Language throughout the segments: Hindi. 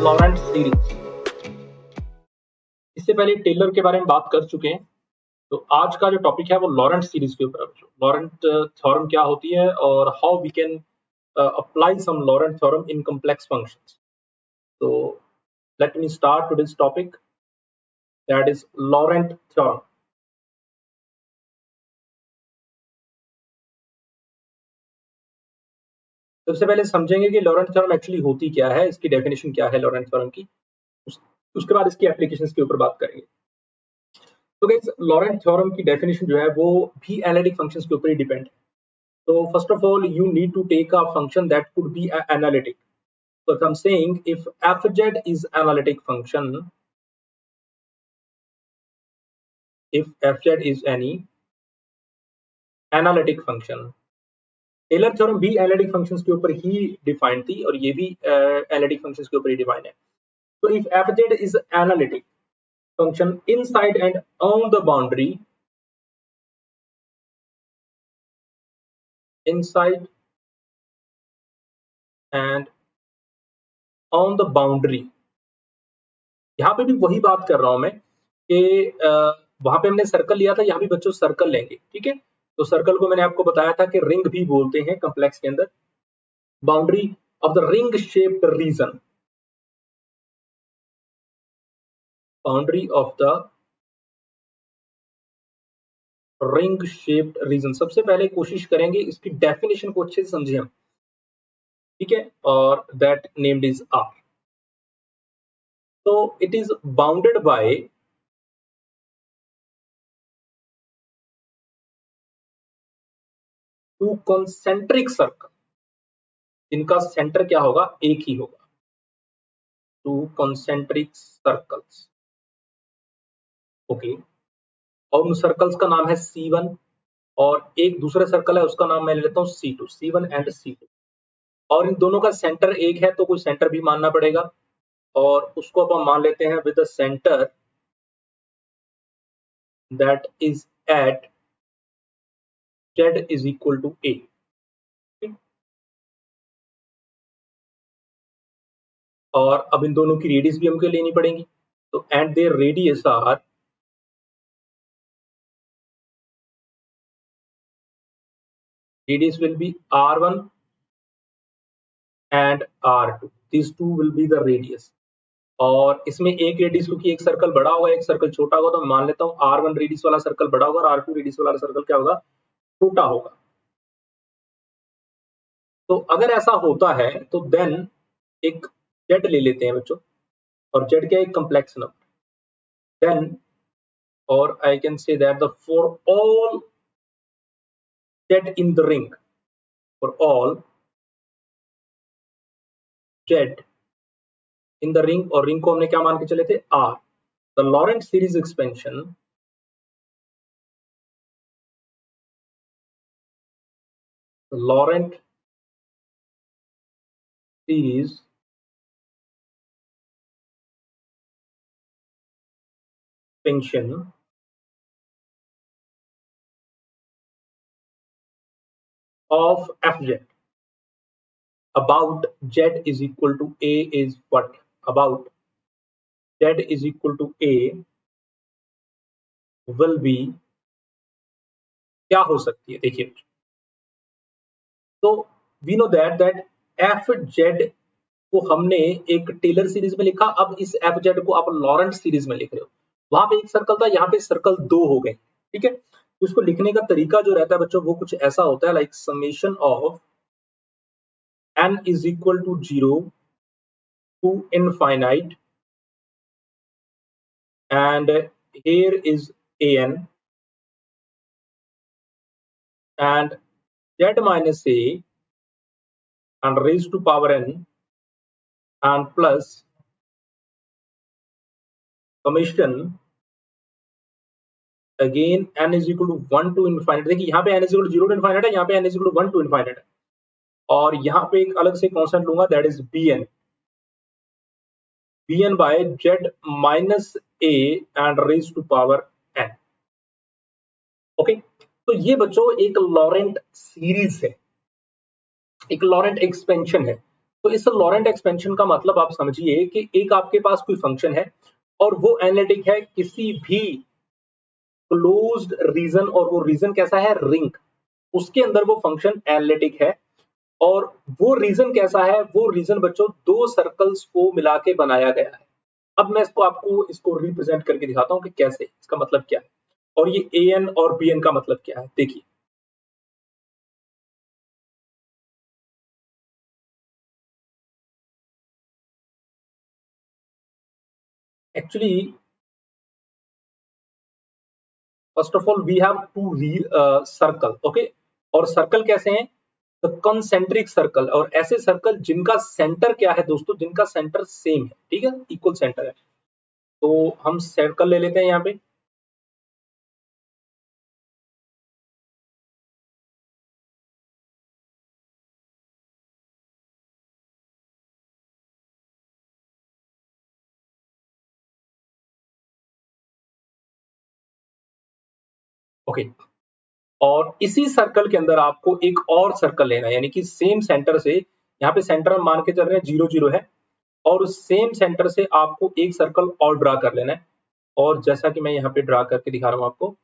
Laurent series. इससे पहले टेलर के बारे में बात कर चुके हैं, तो आज का जो टॉपिक है वो लॉरेंट सीरीज के ऊपर है। लॉरेंट थ्योरम क्या होती है और how we can apply some Laurent theorem in complex functions. तो let me start today's topic, that is Laurent theorem. सबसे पहले समझेंगे कि लॉरेंट थ्योरम एक्चुअली होती क्या है, इसकी डेफिनेशन क्या है लॉरेंट थ्योरम की। उसके बाद इसकी एप्लीकेशंस के ऊपर बात करेंगे। तो गाइस, लॉरेंट थ्योरम की डेफिनेशन जो है वो भी एनालिटिक फंक्शंस के ऊपर ही डिपेंड है। So first of all, you need to take a function that could be analytic. So if I'm saying if fz is analytic function, if fz is any analytic function, Taylor theorem भी एनालिटिक फंक्शंस के ऊपर ही डिफाइंड थी और ये भी एनालिटिक फंक्शंस के ऊपर ही डिफाइंड है। तो if fz is analytic function inside and on the boundary, inside and on the boundary, यहाँ पे भी वही बात कर रहा हूं मैं कि वहां पे हमने सर्कल लिया था, यहाँ भी बच्चों सर्कल लेंगे, ठीक है। तो सर्कल को मैंने आपको बताया था कि रिंग भी बोलते हैं कॉम्प्लेक्स के अंदर। Boundary of the ring shaped region, boundary of the ring shaped region. सबसे पहले कोशिश करेंगे इसकी डेफिनेशन को अच्छे से समझे हम, ठीक है। और दैट नेम्ड इज आर। तो it is bounded by two concentric circle, इनका सेंटर क्या होगा, एक ही होगा। To concentric circles, okay. और उन सर्कल्स का नाम है C1 और एक दूसरा सर्कल है उसका नाम मैं ले लेता हूँ C2, C1 एंड C2। और इन दोनों का सेंटर एक है तो कोई सेंटर भी मानना पड़ेगा और उसको अपन मान लेते हैं with the center that is at z is equal to a। और अब इन दोनों की रेडियस भी हमको लेनी पड़ेगी, तो and there radius R radius will be r1 and r2, these two will be the radius। और इसमें एक रेडियस, क्योंकि एक सर्कल बड़ा होगा एक सर्कल छोटा होगा, तो मान लेता हूँ r1 रेडियस वाला सर्कल बड़ा होगा और r2 रेडियस वाला सर्कल क्या होगा, छोटा होगा। तो अगर ऐसा होता है तो देन एक z ले लेते हैं बच्चों, और z क्या है, एक कॉम्प्लेक्स नंबर। देन और I can say that the for all z in the ring, for all z in the ring, और रिंग को हमने क्या मान के चले थे, r, the Lorentz series expansion Lorentz series expansion of fz about z is equal to a is what, about z is equal to a will be क्या हो सकती है, देखिए। तो we know that F Z को हमने एक टेलर सीरीज में लिखा, अब इस एफ जेड को आप लॉरेंट सीरीज में लिख रहे हो। वहां पे एक सर्कल था, यहाँ पे सर्कल दो हो गए, ठीक है। तो इसको लिखने का तरीका जो रहता है बच्चों वो कुछ ऐसा होता है, like summation of n is equal to 0 to infinite and here is an and z minus a and raised to power n and plus summation again n is equal to 1 to infinite। देखिए यहाँ पे n is equal to 0 to infinite है, यहाँ पे n is equal to 1 to infinite है, और यहाँ पे एक अलग से कांस्टेंट लूंगा that is bn by z minus a and raised to power n, okay. तो ये बच्चों एक लॉरेंट सीरीज है, एक लॉरेंट एक्सपेंशन है। तो इस लॉरेंट एक्सपेंशन का मतलब आप समझिए कि एक आपके पास कोई फंक्शन है और वो एनालिटिक है किसी भी क्लोज्ड रीजन, और वो रीजन कैसा है, रिंग, उसके अंदर वो फंक्शन एनालिटिक है। और वो रीजन कैसा है, वो रीजन बच्चों दो सर्कल्स को मिला के बनाया गया है। अब मैं इसको आपको इसको रिप्रेजेंट करके दिखाता हूं कि कैसे, इसका मतलब क्या है, और ये ए एन और बी एन का मतलब क्या है। देखिए actually first of all we have two circle, okay. और सर्कल कैसे हैं, तो कंसेंट्रिक सर्कल, और ऐसे सर्कल जिनका सेंटर क्या है दोस्तों, जिनका सेंटर सेम है, ठीक है, इक्वल सेंटर है। तो हम सर्कल ले लेते हैं यहाँ पे। ओके, और इसी सर्कल के अंदर आपको एक और सर्कल लेना है, यानी कि सेम सेंटर से, यहाँ पे सेंटर हम मान के चल रहे हैं 0 0 है, और उस सेम सेंटर से आपको एक सर्कल और ड्रा कर लेना है। और जैसा कि मैं यहाँ पे ड्रा करके दिखा रहा हूँ आपको,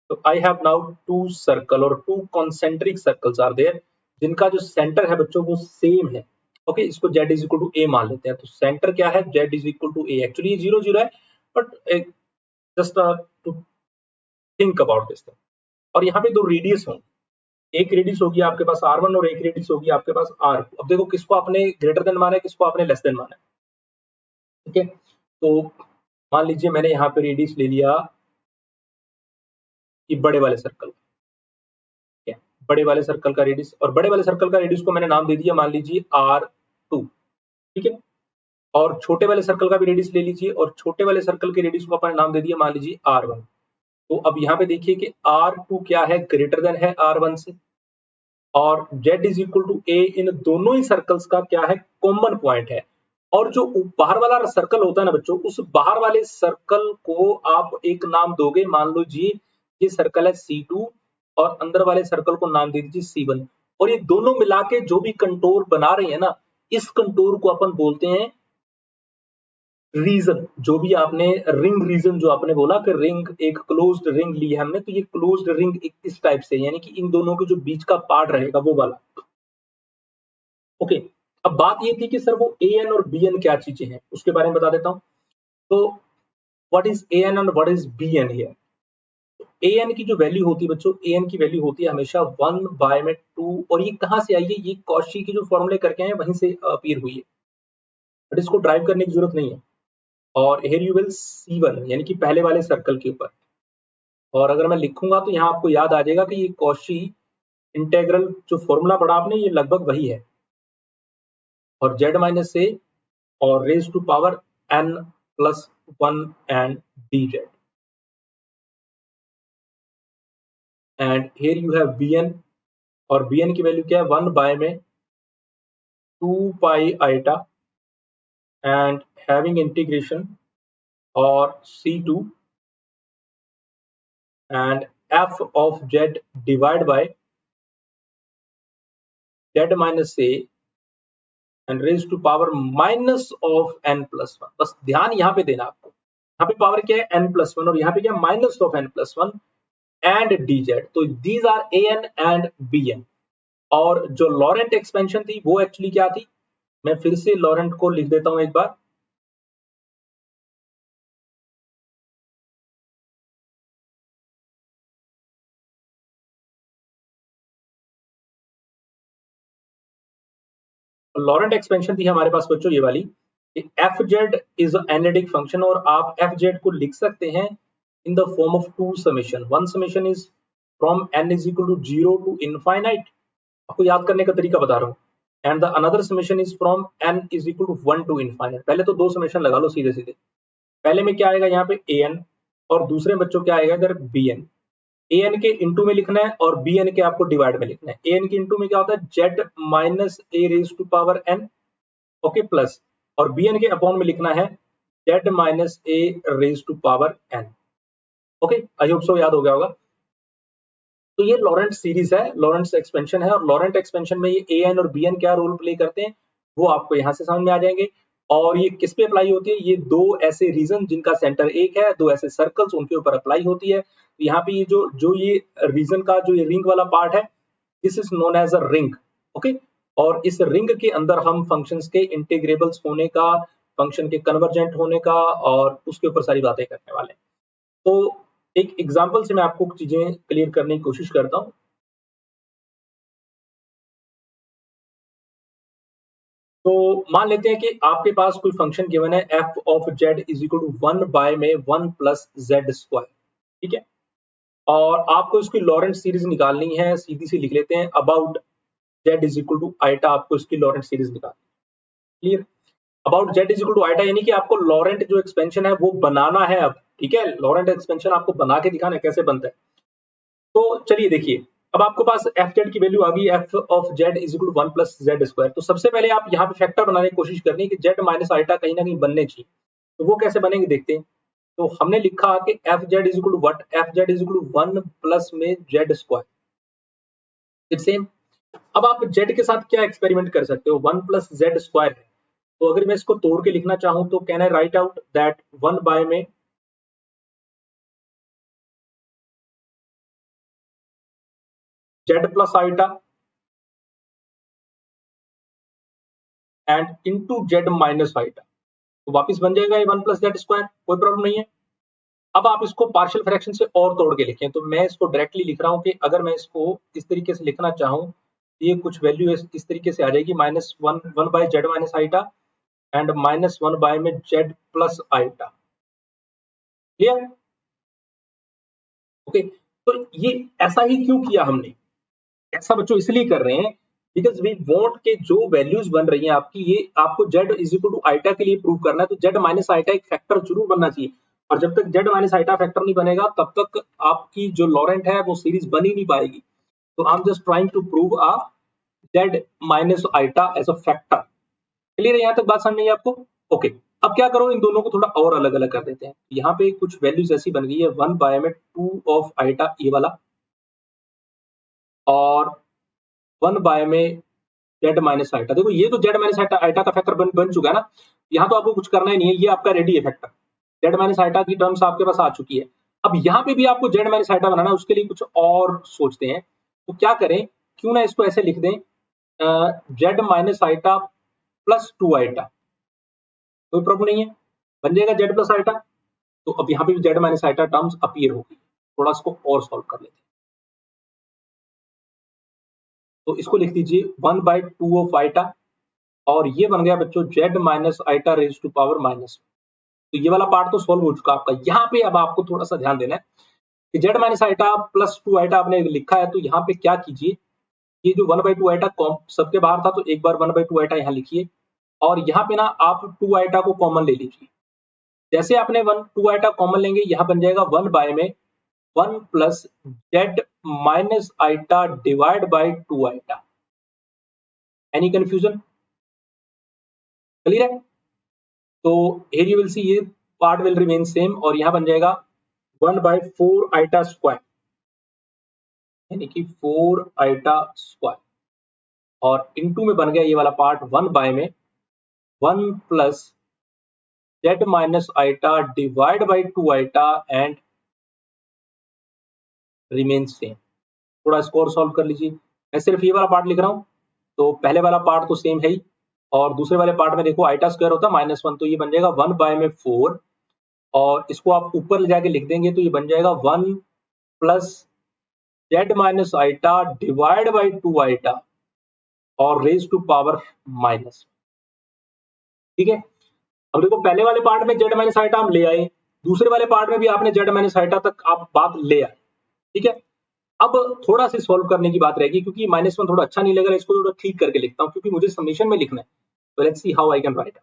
तो I have now two circle और two concentric circles are there, जिनका जो सेंटर है बच्चों वो सेम है। ओके, इसको z is equal to A मान लेते हैं। तो सेंटर क्या है, z is equal to A. Actually ये 0 0 है, but just to think about this thing. और यहाँ पे दो रेडियस होंगे, एक रेडियस होगी आपके पास R1 और एक रेडियस होगी आपके पास R2। अब देखो किसको आपने ग्रेटर देन माना है, किसको आपने लेस देन माना है, ठीक है। तो मान लीजिए मैंने यहाँ पे रेडियस ले लिया कि बड़े वाले सर्कल, ठीक है, बड़े वाले सर्कल का रेडियस, और बड़े वाले सर्कल का रेडियस को मैंने नाम दे दिया मान लीजिए R2, ठीक है। और छोटे वाले सर्कल का भी रेडियस ले लीजिए, और छोटे वाले सर्कल के रेडियस को अपन नाम दे दिया मान लीजिए R1। तो अब यहाँ पे देखिए कि R2 क्या है, ग्रेटर देन है R1 से, और z इज इक्वल टू ए, इन दोनों ही सर्कल्स का क्या है, कॉमन पॉइंट है। और जो बाहर वाला सर्कल होता है ना बच्चों, उस बाहर वाले सर्कल को आप एक नाम दोगे, मान लो जी ये सर्कल है C2, और अंदर वाले सर्कल को नाम दे दीजिए C1। और ये दोनों मिला के जो भी कंटोर बना रहे हैं ना, इस कंटोर को अपन बोलते हैं रीजन। जो भी आपने रिंग रीजन जो आपने बोला कि रिंग, एक क्लोज्ड रिंग ली है हमने, तो ये क्लोज्ड रिंग एक इस टाइप से, यानी कि इन दोनों के जो बीच का पार्ट रहेगा वो वाला। ओके, अब बात ये थी कि सर वो ए एन और बी एन क्या चीजें हैं, उसके बारे में बता देता हूँ। तो what is A N and what is B N here. A N की जो वैल्यू होती है बच्चों, ए एन की वैल्यू होती है हमेशा 1/2, और ये कहाँ से आई है, ये कॉशी की जो फॉर्मूले करके आए वहीं से अपीयर हुई है, बट इसको ड्राइव करने की जरूरत नहीं है। और हेयर यू विल C1, यानी कि पहले वाले सर्कल के ऊपर। और अगर मैं लिखूंगा तो यहाँ आपको याद आ जाएगा कि ये कॉशी इंटेग्रल जो फॉर्मूला पढ़ा आपने, ये लगभग वही है। और z माइनस ए और raise to power n+1 and dz, and here you have bn, और bn की वैल्यू क्या है, 1 बाय में 2 pi eta, and having integration और C2 and f of z divide by z minus a and raise to power -(n+1). बस ध्यान यहाँ पे देना आपको, यहाँ पे पावर क्या है n+1, और यहाँ पे क्या -(n+1) एंड dz। तो these are a N and b n. और जो लॉरेंट एक्सपेंशन थी वो एक्चुअली क्या थी, मैं फिर से लॉरेंट को लिख देता हूं एक बार। लॉरेंट एक्सपेंशन थी हमारे पास बच्चों ये वाली, f z is analytic function, और आप एफ जेड को लिख सकते हैं in the form of two summation. One summation is from n is equal to 0 to infinite, आपको याद करने का तरीका बता रहा हूँ, and the another summation is from n is equal to 1 to infinite. पहले तो दो समेशन लगा लो सीधे सीधे। पहले में क्या आएगा यहाँ पे ए एन, और दूसरे बच्चों क्या आएगा इधर बी एन। ए एन के इंटू में लिखना है और बी एन के आपको डिवाइड में लिखना है। ए एन के इंटू में क्या होता है, z minus a raise to power n, okay, plus, और बी एन के अपॉन में लिखना है z minus a raise to power n. Okay, I hope so याद हो गया होगा। तो ये लॉरेंट सीरीज है, लॉरेंट एक्सपेंशन है, और लॉरेंट एक्सपेंशन में ये ए एन और बी एन क्या रोल प्ले करते हैं, वो आपको यहाँ से समझ में आ जाएंगे। और ये किस पे अप्लाई होती है, ये दो ऐसे रीजन जिनका सेंटर एक है, दो ऐसे सर्कल्स उनके ऊपर अप्लाई होती है। यहाँ पे ये जो ये रीजन का जो ये रिंग वाला पार्ट है, this is known as a ring. Okay, और इस रिंग के अंदर हम फंक्शंस के इंटीग्रेबल्स होने का, फंक्शन के कन्वर्जेंट होने का और उसके ऊपर सारी बातें करने वाले हैं। तो एक एग्जांपल से मैं आपको चीजें क्लियर करने की कोशिश करता हूँ। तो मान लेते हैं कि आपके पास कोई फंक्शन गिवन है f of z is equal to 1 by में 1 प्लस जेड स्क्वायर, ठीक है। और आपको इसकी लॉरेंट सीरीज निकालनी है, सीधी सी लिख लेते हैं, about z is equal to eta, आपको इसकी लॉरेंट सीरीज निकालनी है। Clear? About z is equal to eta यानी कि आपको लॉरेंट जो एक्सपेंशन है वो बनाना है अब, ठीक है। लॉरेंट एक्सपेंशन आपको बना के दिखाना है कैसे बनता है। तो चलिए देखिए, अब आपके पास एफ जेड की वैल्यू आ गई, f of z is equal to 1 plus Z square. तो सबसे पहले आप यहाँ पे फैक्टर बनाने की कोशिश करनी है कि जेड माइनस आइटा कहीं ना कहीं बनने चाहिए। तो वो कैसे बनेंगे देखते हैं। तो हमने लिखा कि f z is equal to what, f z is equal to 1 plus में जेड स्क्वायर, इट्स सेम। अब आप जेड के साथ क्या एक्सपेरिमेंट कर सकते हो, 1 प्लस जेड स्क्वायर है। तो अगर मैं इसको तोड़ के लिखना चाहूं तो can I write out that 1 by में Z plus eta and into Z minus eta. तो वापस बन जाएगा ये 1 प्लस जेड स्क्वायर, कोई प्रॉब्लम नहीं है। अब आप इसको पार्शियल फ्रैक्शन से और तोड़ के लिखें। तो मैं इसको डायरेक्टली लिख रहा हूं कि अगर मैं इसको इस तरीके से लिखना चाहूं, ये कुछ वैल्यू इस तरीके से आ जाएगी, minus one by Z minus eta and minus 1 by में Z plus eta. Clear? Okay. तो ये ऐसा ही क्यों किया हमने, ऐसा बच्चों इसलिए कर रहे हैं बिकॉज वी वांट के जो वैल्यूज बन रही हैं आपकी, ये आपको z is equal to eta के लिए प्रूव करना है। तो जेड माइनस आइटा एक फैक्टर जरूर बनना चाहिए, और जब तक जेड माइनस आइटा फैक्टर नहीं बनेगा तब तक आपकी जो लॉरेंट है वो सीरीज बन ही नहीं पाएगी। तो I am just trying to prove a z minus eta as a factor. Clear है? यहां तक बात समझ में आई आपको? ओके। अब क्या करो, इन दोनों को थोड़ा और अलग अलग कर देते हैं। यहाँ पे कुछ वैल्यूज ऐसी बन गई है, 1 बाय में 2 ऑफ आइटा ये वाला, और 1 बाय में जेड माइनस आइटा। देखो ये तो जेड माइनस आइटा का फैक्टर बन चुका है ना, यहाँ तो आपको कुछ करना ही नहीं है, ये आपका रेडी है फैक्टर। जेड माइनस आइटा की टर्म्स आपके पास आ चुकी है। अब यहाँ पे भी आपको जेड माइनस आइटा बनाना है, उसके लिए कुछ और सोचते हैं। तो क्या करें, क्यों ना इसको ऐसे लिख दें, z minus eta plus 2 eta, कोई प्रॉब्लम नहीं है, बन जाएगा जेड प्लस आइटा। तो अब यहाँ पे भी z minus eta terms appear होगी। थोड़ा इसको और सॉल्व कर लेते हैं। तो इसको लिख दीजिए 1 बाई 2 ऑफ आइटा, और ये बन गया बच्चों z minus eta raise to power minus. तो ये वाला पार्ट तो सॉल्व हो चुका आपका। यहाँ पे अब आपको थोड़ा सा ध्यान देना है कि z minus eta plus 2 eta आपने लिखा है, तो यहाँ पे क्या कीजिए, ये जो 1 बाई 2 आइटा सबके बाहर था, तो एक बार 1 बाई 2 आइटा यहाँ लिखिए, और यहाँ पे ना आप 2 आइटा को कॉमन ले लीजिए। जैसे आपने 2 आइटा कॉमन लेंगे, यहाँ बन जाएगा 1 बाय में 1 plus z minus eta divide by 2 eta. Any confusion? Clear है? तो here you will see ये पार्ट विल रिमेन सेम, और यहाँ बन जाएगा 1 बाई 4 आइटा स्क्वायर, यानी कि 4 आइटा स्क्वायर, और इनटू में बन गया ये वाला पार्ट 1 बाय में 1 plus z minus eta divide by 2 eta and remain same. थोड़ा इसको और सॉल्व कर लीजिए। मैं सिर्फ ये वाला पार्ट लिख रहा हूँ, तो पहले वाला पार्ट तो सेम है ही, और दूसरे वाले पार्ट में देखो आइटा स्क्वायर होता है -1, तो ये बन जाएगा 1 बाय में 4, और इसको आप ऊपर ले जाके लिख देंगे तो ये बन जाएगा 1 plus z minus eta divide by 2 eta और रेज टू पावर माइनस। ठीक है? अब देखो पहले वाले पार्ट में जेड माइनस आइटा हम ले आए, दूसरे वाले पार्ट में भी आपने जेड माइनस आइटा तक आप बात ले आए। ठीक है? अब थोड़ा सी सॉल्व करने की बात रहेगी, क्योंकि -1 थोड़ा अच्छा नहीं लग रहा, इसको थोड़ा ठीक करके लिखता हूँ, क्योंकि मुझे समेशन में लिखना है। तो let's see how I can write.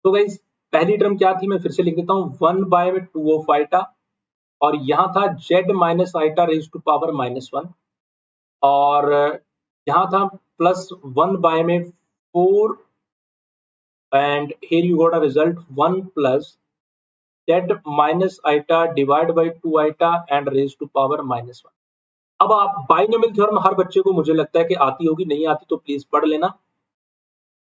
तो गाइस पहली टर्म क्या थी, मैं फिर से लिख देता हूँ, 1 बाय में 2 ऑफ आइटा, और यहाँ था z minus eta raise to power -1, और यहाँ था प्लस 1 बाय में 4, and here you got a result 1 plus z minus iota divided by 2 iota and raised to power -1। अब आप बाइनोमियल थ्योरम हर बच्चे को मुझे लगता है कि आती होगी, नहीं आती तो प्लीज पढ़ लेना।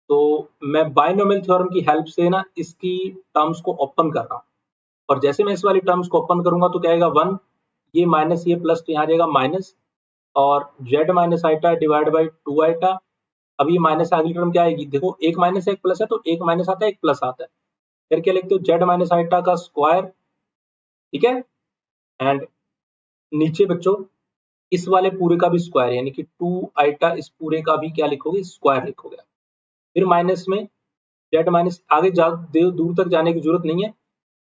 तो मैं बाइनोमियल थ्योरम की हेल्प से ना इसकी टर्म्स को ओपन कर रहा हूं, और जैसे मैं इस वाली टर्म्स को ओपन करूंगा तो क्या आएगा 1, ये माइनस ये प्लस, तो यहाँ आ जाएगा माइनस, और z minus eta divide by 2 eta. अब ये माइनस अगली टर्म क्या आएगी, देखो एक माइनस एक प्लस है तो एक माइनस आता है एक प्लस आता है, फिर क्या लिखते हो जेड माइनस आइटा का स्क्वायर, ठीक है। एंड नीचे बच्चों इस वाले पूरे का भी स्क्वायर, यानी कि 2 आइटा इस पूरे का भी क्या लिखोगे, स्क्वायर लिखोगे। फिर माइनस में जेड माइनस, आगे दूर तक जाने की जरूरत नहीं है,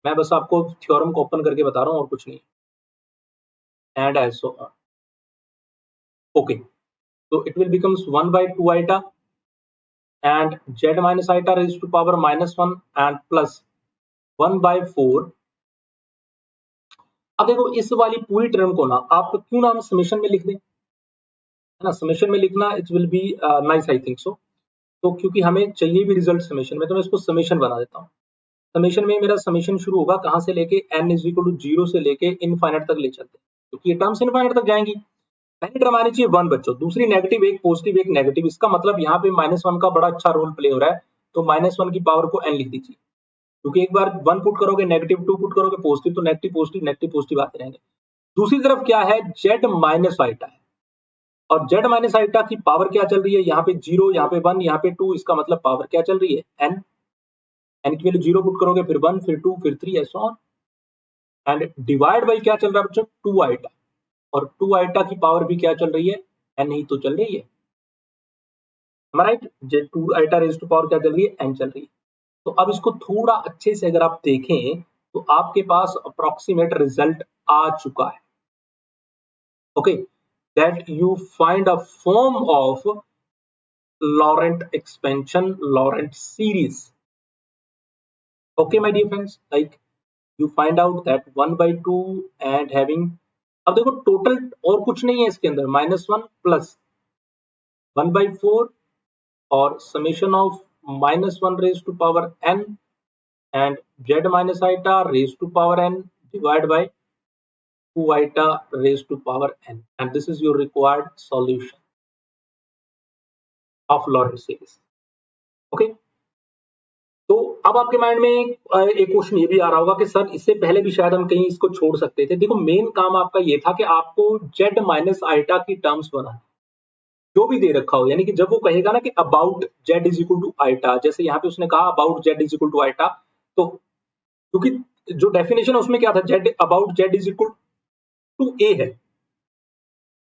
मैं बस आपको थ्योरम को ओपन करके बता रहा हूँ और कुछ नहीं। And as so on, okay. So it will becomes 1 by 2 iota and z minus iota raised to power minus 1 and plus 1 by 4। अब देखो इस वाली पूरी टर्म को ना आप क्यों ना हम समेशन में लिख दें, है ना। समेशन में लिखना it will be nice, I think so. तो क्योंकि हमें चाहिए भी रिजल्ट समेशन में, तो मैं इसको समेशन बना देता हूँ। समेशन में मेरा समेशन शुरू होगा कहाँ से, लेके n इज इक्वल टू 0 से लेके इनफाइनाइट तक ले चलते हैं, क्योंकि ये टर्म्स इनफाइनाइट तक जाएंगी। पहली टर्म आनी चाहिए 1 बच्चों, दूसरी नेगेटिव, एक पॉजिटिव एक नेगेटिव। इसका मतलब यहाँ पे -1 का बड़ा अच्छा रोल प्ले हो रहा है, तो -1 की पावर को n लिख दीजिए, क्योंकि एक बार 1 पुट करोगे नेगेटिव, 2 पुट करोगे पॉजिटिव, तो नेगेटिव पॉजिटिव आते रहेंगे। दूसरी तरफ क्या है, z माइनस आइटा है, और z माइनस आइटा की पावर क्या चल रही है, यहाँ पे 0, यहाँ पे 1, यहाँ पे 2, इसका मतलब पावर क्या चल रही है n। n की वैल्यू 0 पुट करोगे, फिर 1, फिर 2, फिर 3, ऐसा ऑन। एंड डिवाइड बाई क्या चल रहा है बच्चों, 2 आइटा, और 2 आइटा की पावर भी क्या चल रही है, n ही तो चल रही है, right. 2 eta raise to power क्या चल रही है, n चल रही है। तो अब इसको थोड़ा अच्छे से अगर आप देखें तो आपके पास अप्रोक्सीमेट रिजल्ट आ चुका है। Okay, that you find a form of Laurent expansion, Laurent series. Okay, my dear friends, like you find out that 1 by 2 and having, अब देखो टोटल और कुछ नहीं है इसके अंदर, -1 प्लस 1 by 4 और summation of -1 raise to power n and z minus iota raised to power n divided by 2 iota raised to power n, and this is your required solution of Laurent series. Okay, तो अब आपके माइंड में एक क्वेश्चन ये भी आ रहा होगा कि सर इससे पहले भी शायद हम कहीं इसको छोड़ सकते थे। देखो मेन काम आपका ये था कि आपको z माइनस आइटा की टर्म्स बनाना, जो भी दे रखा हो, यानी कि जब वो कहेगा ना कि about z is equal to eta, जैसे यहाँ पे उसने कहा about z is equal to eta, तो क्योंकि जो डेफिनेशन है उसमें क्या था, z अबाउट z is equal to a है,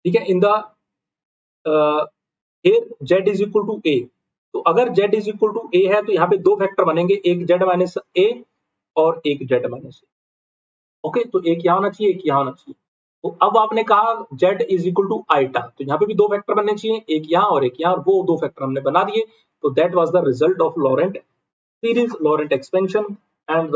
ठीक है। In the z is equal to a, तो अगर z is equal to a है तो यहाँ पे दो फैक्टर बनेंगे, एक z माइनस a और एक z माइनस a। ओके, तो एक यहाँ होना चाहिए, एक यहाँ होना चाहिए। तो अब आपने कहा z is equal to eta, तो यहाँ पे भी दो फैक्टर बनने चाहिए, एक यहाँ और एक यहाँ, और वो दो फैक्टर हमने बना दिए। तो that was the result of Laurent series, Laurent expansion and the